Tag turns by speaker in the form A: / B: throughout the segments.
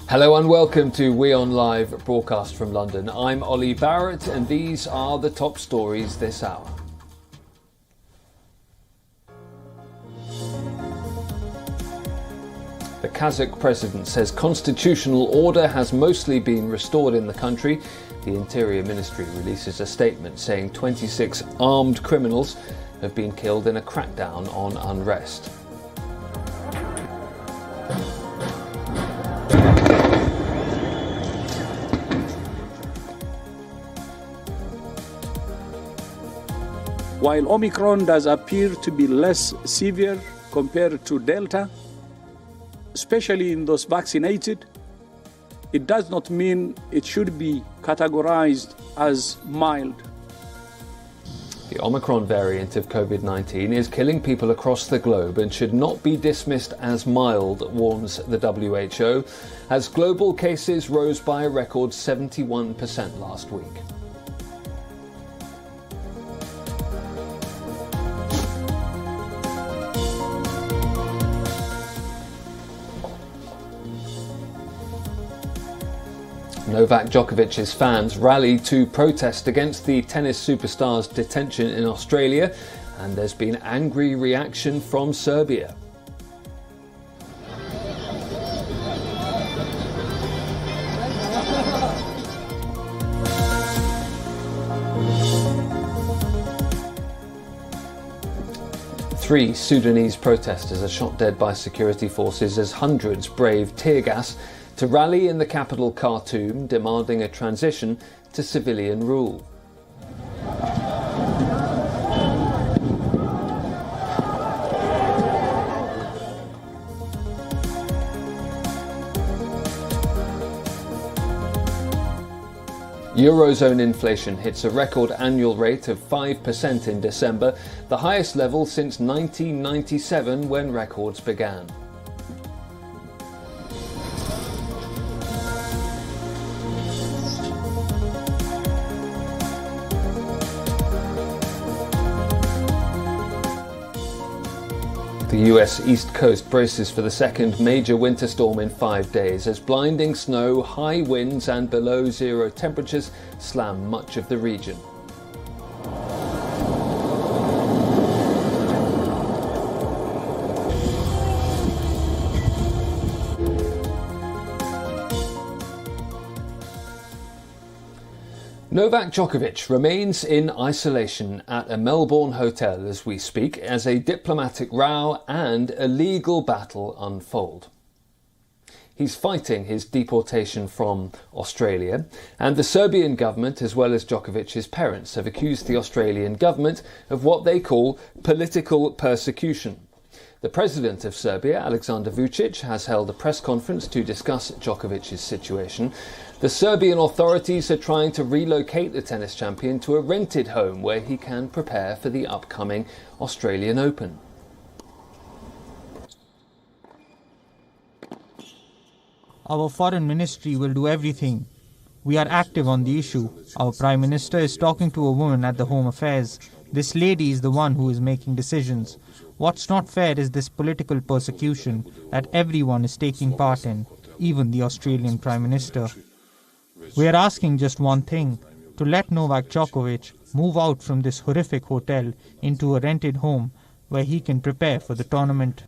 A: Hello and welcome to WION Live Broadcast from London. I'm Ollie Barrett and these are the top stories this hour. The Kazakh president says constitutional order has mostly been restored in the country. The Interior Ministry releases a statement saying 26 armed criminals have been killed in a crackdown on unrest.
B: While Omicron does appear to be less severe compared to Delta, especially in those vaccinated, it does not mean it should be categorized as mild.
A: The Omicron variant of COVID-19 is killing people across the globe and should not be dismissed as mild, warns the WHO, as global cases rose by a record 71% last week. Novak Djokovic's fans rallied to protest against the tennis superstar's detention in Australia, and there's been angry reaction from Serbia. Three Sudanese protesters are shot dead by security forces as hundreds braved tear gas to rally in the capital Khartoum, demanding a transition to civilian rule. Eurozone inflation hits a record annual rate of 5% in December, the highest level since 1997 when records began. The US East Coast braces for the second major winter storm in 5 days as blinding snow, high winds and below zero temperatures slam much of the region. Novak Djokovic remains in isolation at a Melbourne hotel as we speak as a diplomatic row and a legal battle unfold. He's fighting his deportation from Australia, and the Serbian government as well as Djokovic's parents have accused the Australian government of what they call political persecution. The president of Serbia, Aleksandar Vučić, has held a press conference to discuss Djokovic's situation. The Serbian authorities are trying to relocate the tennis champion to a rented home where he can prepare for the upcoming Australian Open.
C: Our foreign ministry will do everything. We are active on the issue. Our Prime Minister is talking to a woman at the Home Affairs. This lady is the one who is making decisions. What's not fair is this political persecution that everyone is taking part in, even the Australian Prime Minister. We are asking just one thing, to let Novak Djokovic move out from this horrific hotel into a rented home where he can prepare for the tournament.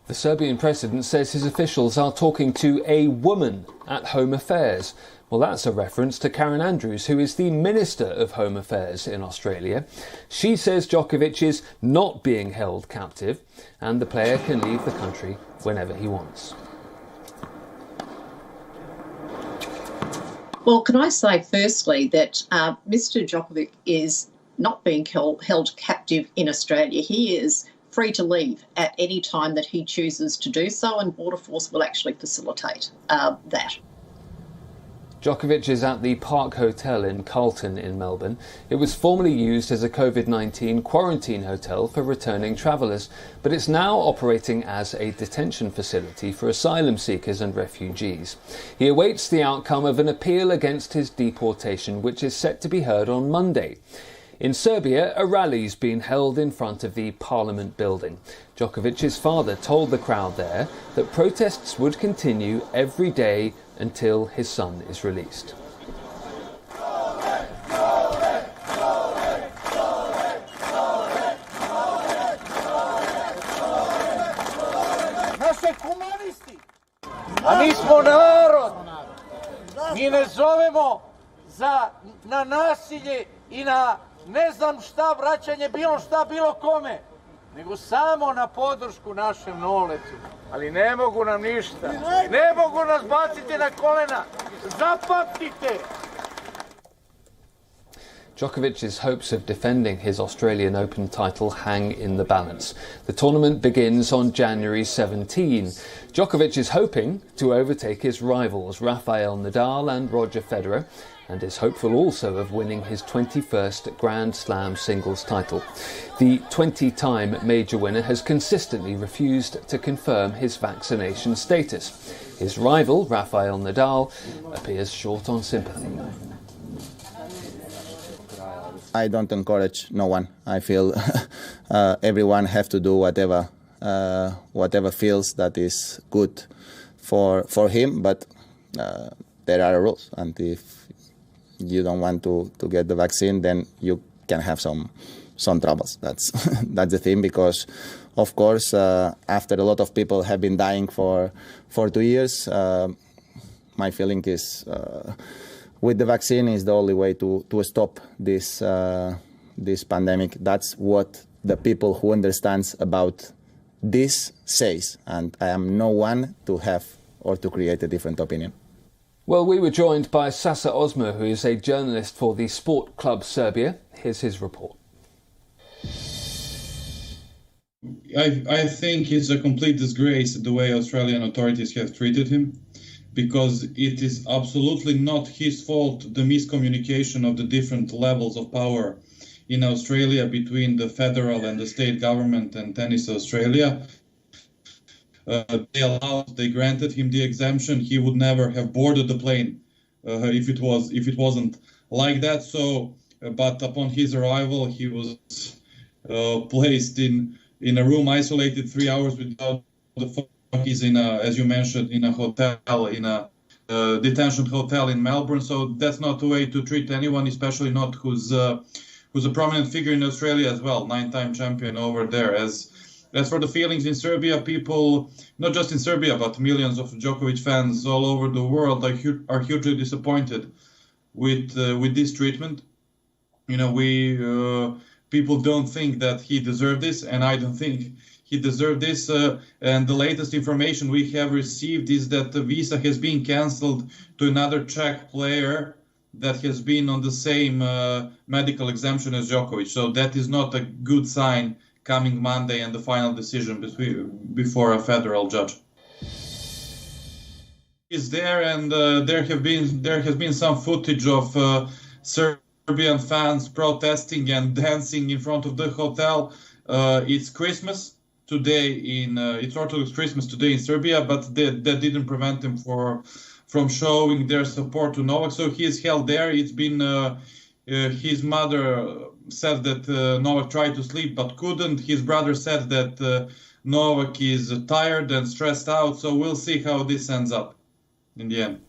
A: The Serbian president says his officials are talking to a woman at Home Affairs. Well, that's a reference to Karen Andrews, who is the Minister of Home Affairs in Australia. She says Djokovic is not being held captive and the player can leave the country whenever he wants.
D: Well, can I say firstly that Mr Djokovic is not being held captive in Australia. He is free to leave at any time that he chooses to do so, and Border Force will actually facilitate that.
A: Djokovic is at the Park Hotel in Carlton in Melbourne. It was formerly used as a COVID-19 quarantine hotel for returning travellers, but it's now operating as a detention facility for asylum seekers and refugees. He awaits the outcome of an appeal against his deportation, which is set to be heard on Monday. In Serbia, a rally's been held in front of the parliament building. Djokovic's father told the crowd there that protests would continue every day until his son is released.
E: A mi smo narod, mi ne zovemo na nasilje I na ne znam šta vraćanje bilo šta bilo kome, nego samo na podršku našem noletu. Ali ne mogu nam ništa, ne mogu nas baciti na kolena, zapamtite!
A: Djokovic's hopes of defending his Australian Open title hang in the balance. The tournament begins on January 17. Djokovic is hoping to overtake his rivals Rafael Nadal and Roger Federer, and is hopeful also of winning his 21st Grand Slam singles title. The 20-time major winner has consistently refused to confirm his vaccination status. His rival, Rafael Nadal, appears short on sympathy.
F: I don't encourage no one. I feel everyone have to do whatever feels that is good for him, but there are rules, and if you don't want to get the vaccine, then you can have some troubles. That's the thing, because of course after a lot of people have been dying for 2 years, my feeling is with the vaccine is the only way to stop this pandemic. That's what the people who understands about this says, and I am no one to have or to create a different opinion.
A: Well, we were joined by Sasa Osmo, who is a journalist for the Sport Club Serbia. Here's his report.
G: I think it's a complete disgrace the way Australian authorities have treated him, because it is absolutely not his fault, the miscommunication of the different levels of power in Australia between the federal and the state government and Tennis Australia. They granted him the exemption. He would never have boarded the plane if it wasn't like that. So, but upon his arrival, he was placed in a room, isolated 3 hours without the phone. He's in a, as you mentioned, in a hotel, in a detention hotel in Melbourne. So that's not the way to treat anyone, especially not who's a prominent figure in Australia as well, 9-time champion over there. As for the feelings in Serbia, people, not just in Serbia, but millions of Djokovic fans all over the world are hugely disappointed with this treatment. You know, people don't think that he deserved this, and I don't think he deserved this. And the latest information we have received is that the visa has been cancelled to another Czech player that has been on the same medical exemption as Djokovic. So that is not a good sign coming Monday and the final decision before a federal judge. Is there, and there has been some footage of Serbian fans protesting and dancing in front of the hotel. It's Christmas today it's Orthodox Christmas today in Serbia, but that didn't prevent them from showing their support to Novak. So he is held there. It's been his mother said that Novak tried to sleep but couldn't. His brother said that Novak is tired and stressed out. So we'll see how this ends up in the end.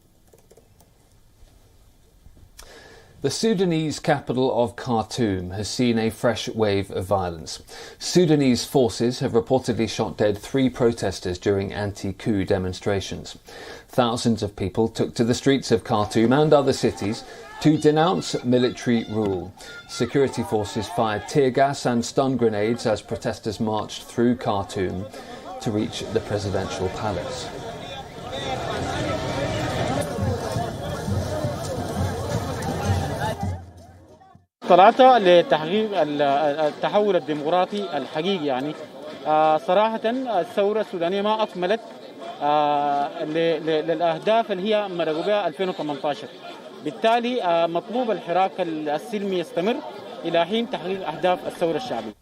A: The Sudanese capital of Khartoum has seen a fresh wave of violence. Sudanese forces have reportedly shot dead 3 protesters during anti-coup demonstrations. Thousands of people took to the streets of Khartoum and other cities to denounce military rule. Security forces fired tear gas and stun grenades as protesters marched through Khartoum to reach the presidential palace.
H: طلعت لتحقيق التحول الديمقراطي الحقيقي يعني صراحة الثورة السودانية ما أكملت للأهداف اللي هي مرقوا بها 2018. بالتالي مطلوب الحراك السلمي يستمر إلى حين تحقيق أهداف الثورة الشعبية.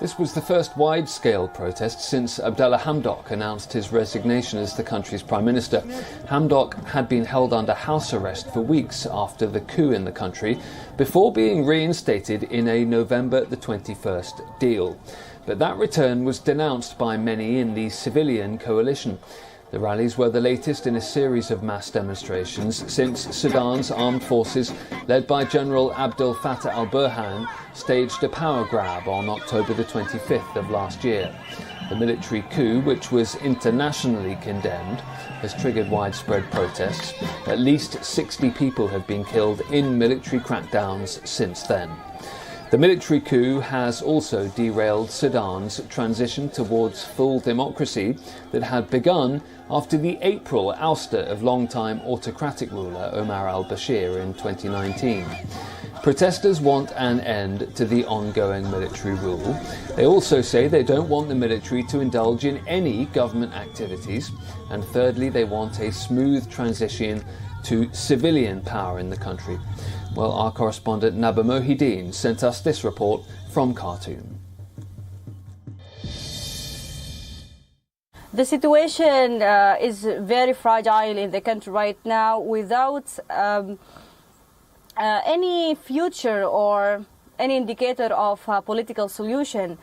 A: This was the first wide-scale protest since Abdullah Hamdok announced his resignation as the country's prime minister. Hamdok had been held under house arrest for weeks after the coup in the country, before being reinstated in a November the 21st deal. But that return was denounced by many in the civilian coalition. The rallies were the latest in a series of mass demonstrations since Sudan's armed forces, led by General Abdel Fattah al-Burhan, staged a power grab on October the 25th of last year. The military coup, which was internationally condemned, has triggered widespread protests. At least 60 people have been killed in military crackdowns since then. The military coup has also derailed Sudan's transition towards full democracy that had begun after the April ouster of long-time autocratic ruler Omar al-Bashir in 2019. Protesters want an end to the ongoing military rule. They also say they don't want the military to indulge in any government activities. And thirdly, they want a smooth transition to civilian power in the country. Well, our correspondent Naba Mohideen sent us this report from Khartoum.
I: The situation is very fragile in the country right now, without any future or any indicator of a political solution.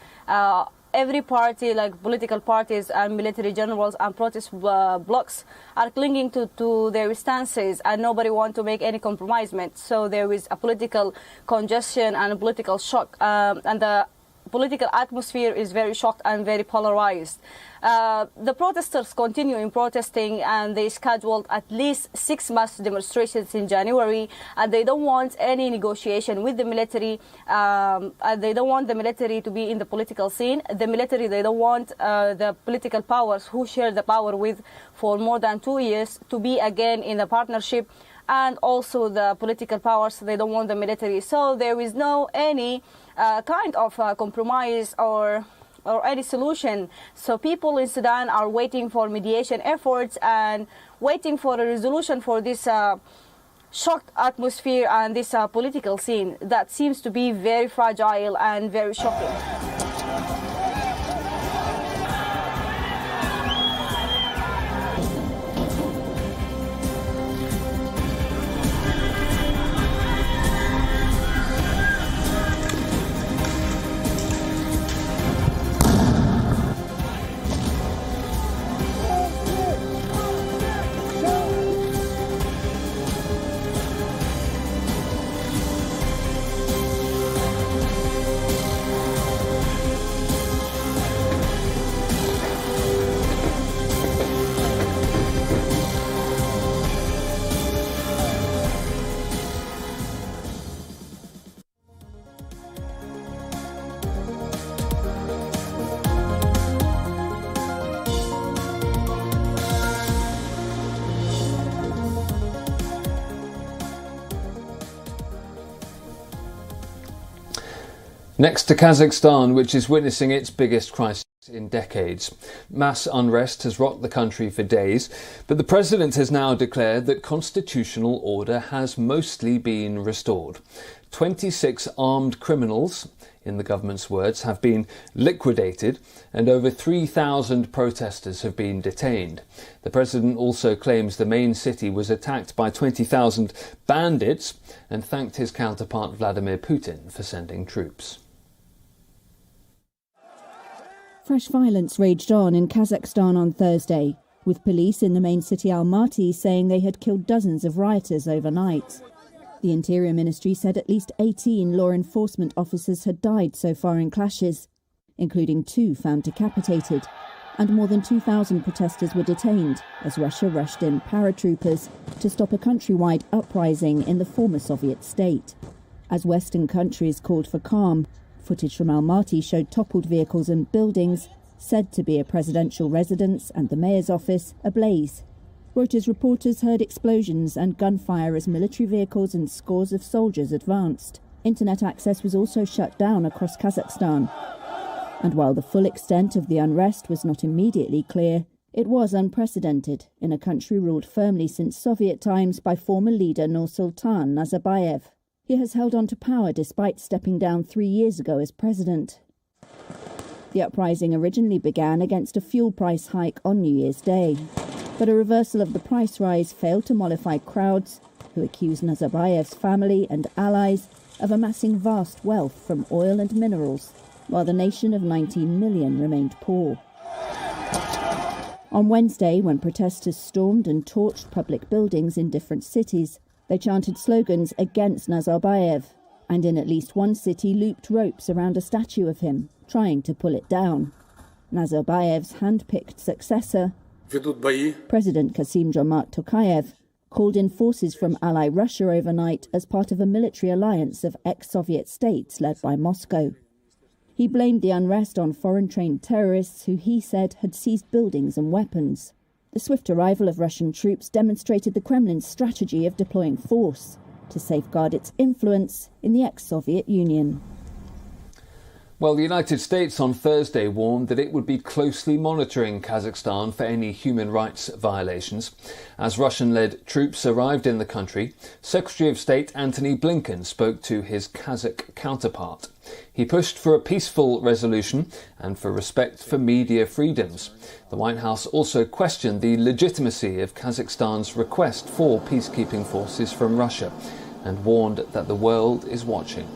I: Every party, like political parties and military generals and protest blocs, are clinging to their stances, and nobody wants to make any compromise. So there is a political congestion and a political shock, and the political atmosphere is very shocked and very polarized. The protesters continue in protesting, and they scheduled at least 6 mass demonstrations in January, and they don't want any negotiation with the military, and they don't want the military to be in the political scene. The military, they don't want the political powers who share the power with for more than 2 years to be again in the partnership, and also the political powers, they don't want the military. So there is no any kind of compromise or any solution. So people in Sudan are waiting for mediation efforts and waiting for a resolution for this shocked atmosphere and this political scene that seems to be very fragile and very shocking.
A: Next to Kazakhstan, which is witnessing its biggest crisis in decades. Mass unrest has rocked the country for days, but the president has now declared that constitutional order has mostly been restored. 26 armed criminals, in the government's words, have been liquidated, and over 3,000 protesters have been detained. The president also claims the main city was attacked by 20,000 bandits and thanked his counterpart Vladimir Putin for sending troops.
J: Fresh violence raged on in Kazakhstan on Thursday, with police in the main city Almaty saying they had killed dozens of rioters overnight. The Interior Ministry said at least 18 law enforcement officers had died so far in clashes, including 2 found decapitated, and more than 2,000 protesters were detained as Russia rushed in paratroopers to stop a countrywide uprising in the former Soviet state. As Western countries called for calm, footage from Almaty showed toppled vehicles and buildings, said to be a presidential residence and the mayor's office, ablaze. Reuters reporters heard explosions and gunfire as military vehicles and scores of soldiers advanced. Internet access was also shut down across Kazakhstan. And while the full extent of the unrest was not immediately clear, it was unprecedented in a country ruled firmly since Soviet times by former leader Nursultan Nazarbayev. He has held on to power despite stepping down 3 years ago as president. The uprising originally began against a fuel price hike on New Year's Day, but a reversal of the price rise failed to mollify crowds who accused Nazarbayev's family and allies of amassing vast wealth from oil and minerals, while the nation of 19 million remained poor. On Wednesday, when protesters stormed and torched public buildings in different cities, they chanted slogans against Nazarbayev, and in at least one city looped ropes around a statue of him, trying to pull it down. Nazarbayev's hand-picked successor, President Kassym-Jomart Tokayev, called in forces from ally Russia overnight as part of a military alliance of ex-Soviet states led by Moscow. He blamed the unrest on foreign-trained terrorists who he said had seized buildings and weapons. The swift arrival of Russian troops demonstrated the Kremlin's strategy of deploying force to safeguard its influence in the ex-Soviet Union.
A: Well, the United States on Thursday warned that it would be closely monitoring Kazakhstan for any human rights violations. As Russian-led troops arrived in the country, Secretary of State Antony Blinken spoke to his Kazakh counterpart. He pushed for a peaceful resolution and for respect for media freedoms. The White House also questioned the legitimacy of Kazakhstan's request for peacekeeping forces from Russia and warned that the world is watching.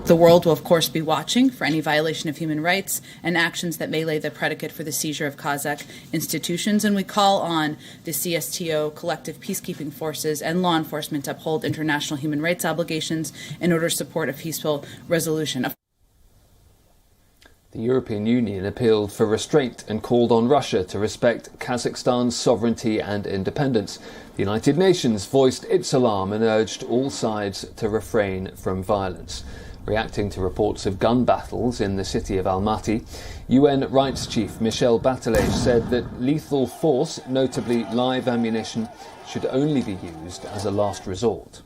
K: The world will, of course, be watching for any violation of human rights and actions that may lay the predicate for the seizure of Kazakh institutions. And we call on the CSTO, collective peacekeeping forces, and law enforcement to uphold international human rights obligations in order to support a peaceful resolution.
A: The European Union appealed for restraint and called on Russia to respect Kazakhstan's sovereignty and independence. The United Nations voiced its alarm and urged all sides to refrain from violence. Reacting to reports of gun battles in the city of Almaty, UN Rights Chief Michel Bachelet said that lethal force, notably live ammunition, should only be used as a last resort.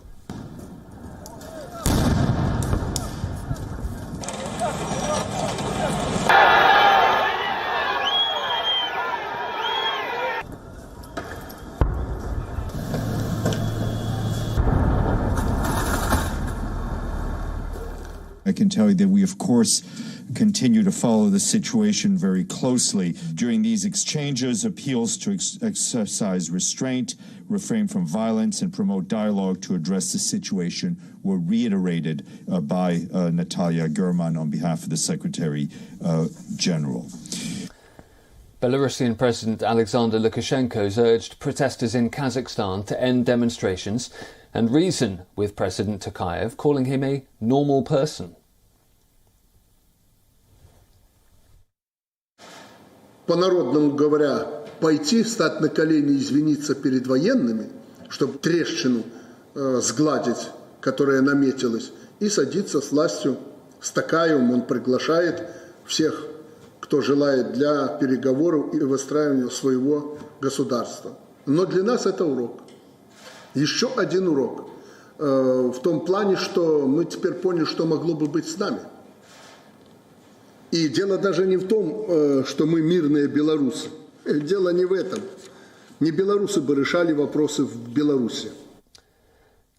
L: I can tell you that we, of course, continue to follow the situation very closely. During these exchanges, appeals to exercise restraint, refrain from violence, and promote dialogue to address the situation were reiterated by Natalia Gurman on behalf of the Secretary General.
A: Belarusian President Alexander Lukashenko has urged protesters in Kazakhstan to end demonstrations and reason with President Tokayev, calling him a normal person.
M: По-народному говоря, пойти, встать на колени, извиниться перед военными, чтобы трещину сгладить, которая наметилась, и садиться с властью, с Токаевым. Он приглашает всех, кто желает, для переговоров и выстраивания своего государства. Но для нас это урок. Еще один урок. В том плане, что мы теперь поняли, что могло бы быть с нами. И дело даже не в том, что мы мирные белорусы. Дело не в этом. Не белорусы бы решали вопросы в Беларуси.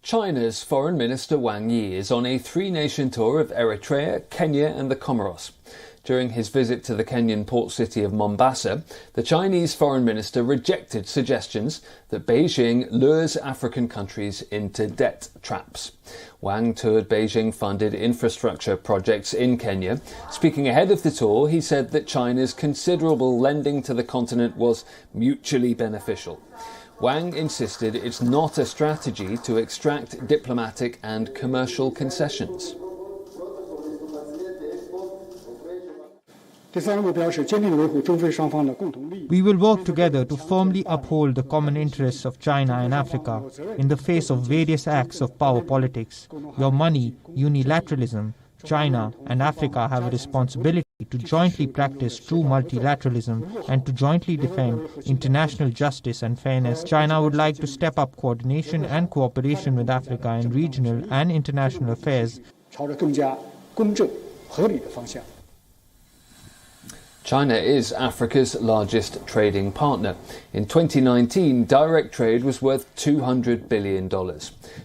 A: China's Foreign Minister Wang Yi is on a three-nation tour of Eritrea, Kenya and the Comoros. During his visit to the Kenyan port city of Mombasa, the Chinese Foreign Minister rejected suggestions that Beijing lures African countries into debt traps. Wang toured Beijing-funded infrastructure projects in Kenya. Speaking ahead of the tour, he said that China's considerable lending to the continent was mutually beneficial. Wang insisted it's not a strategy to extract diplomatic and commercial concessions.
C: We will work together to firmly uphold the common interests of China and Africa in the face of various acts of power politics. Your money, unilateralism, China and Africa have a responsibility to jointly practice true multilateralism and to jointly defend international justice and fairness. China would like to step up coordination and cooperation with Africa in regional and international affairs.
A: China is Africa's largest trading partner. In 2019, direct trade was worth $200 billion.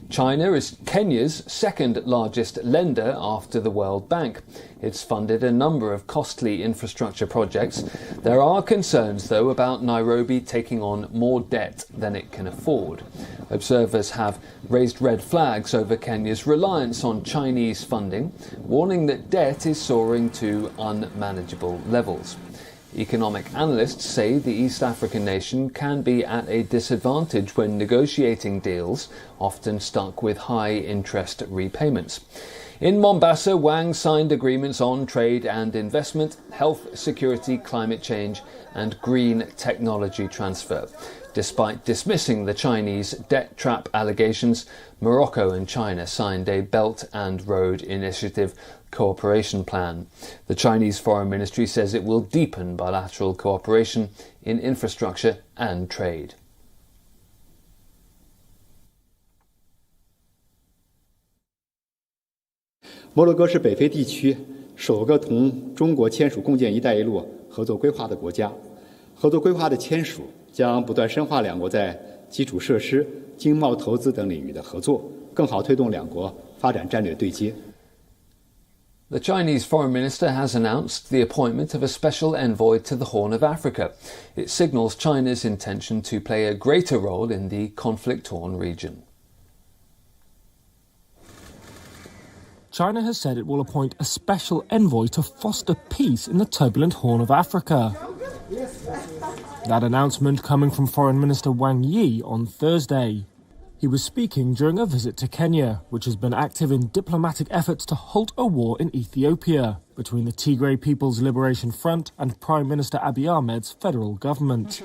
A: China is Kenya's second largest lender after the World Bank. It's funded a number of costly infrastructure projects. There are concerns, though, about Nairobi taking on more debt than it can afford. Observers have raised red flags over Kenya's reliance on Chinese funding, warning that debt is soaring to unmanageable levels. Economic analysts say the East African nation can be at a disadvantage when negotiating deals, often stuck with high interest repayments. In Mombasa, Wang signed agreements on trade and investment, health, security, climate change and green technology transfer. Despite dismissing the Chinese debt trap allegations, Morocco and China signed a Belt and Road Initiative cooperation plan. The Chinese Foreign Ministry says it will deepen bilateral cooperation in infrastructure and trade.
N: 摩洛哥是北非地区首个同中国签署共建“一带一路”合作规划的国家。合作规划的签署将不断深化两国在基础设施、经贸投资等领域的合作，更好推动两国发展战略对接。
A: The Chinese Foreign Minister has announced the appointment of a special envoy to the Horn of Africa. It signals China's intention to play a greater role in the conflict-torn region.
O: China has said it will appoint a special envoy to foster peace in the turbulent Horn of Africa. That announcement coming from Foreign Minister Wang Yi on Thursday. He was speaking during a visit to Kenya, which has been active in diplomatic efforts to halt a war in Ethiopia between the Tigray People's Liberation Front and Prime Minister Abiy Ahmed's federal government.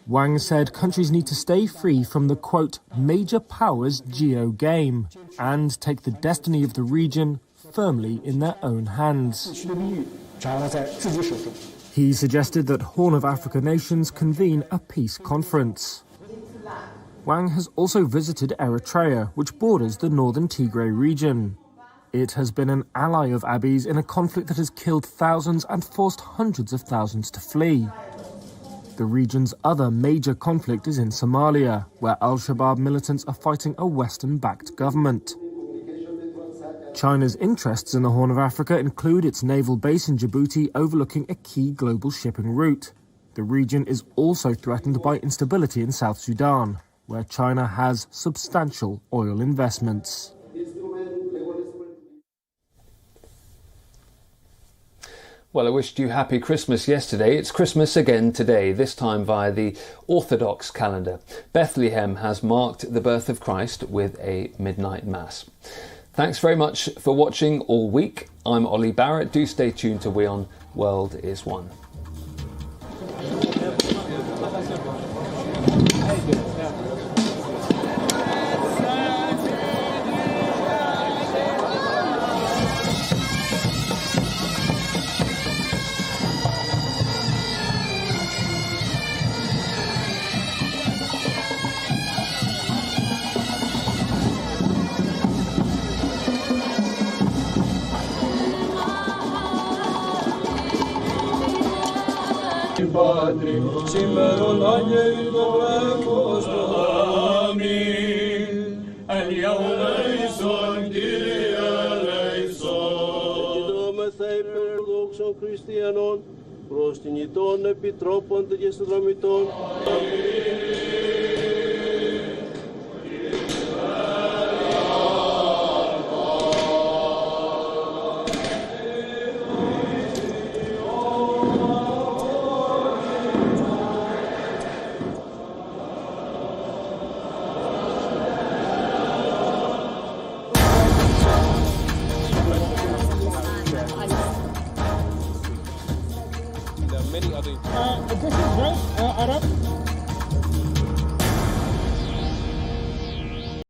O: Wang said countries need to stay free from the, quote, major powers geo game and take the destiny of the region firmly in their own hands. He suggested that Horn of Africa nations convene a peace conference. Wang has also visited Eritrea, which borders the northern Tigray region. It has been an ally of Abiy's in a conflict that has killed thousands and forced hundreds of thousands to flee. The region's other major conflict is in Somalia, where al-Shabaab militants are fighting a Western-backed government. China's interests in the Horn of Africa include its naval base in Djibouti overlooking a key global shipping route. The region is also threatened by instability in South Sudan, where China has substantial oil investments.
A: Well, I wished you happy Christmas yesterday. It's Christmas again today, this time via the Orthodox calendar. Bethlehem has marked the birth of Christ with a midnight mass. Thanks very much for watching all week. I'm Ollie Barrett. Do stay tuned to WION World is One.
P: Padre, Simeron Agnei Dolecos Amin, اليوم ليسون Kyrie eleison. Διδόμεθαι υπερδόξων χριστιανών, προς την ητών επιτρόπων και συνδρομητών.
Q: This is right, Arab.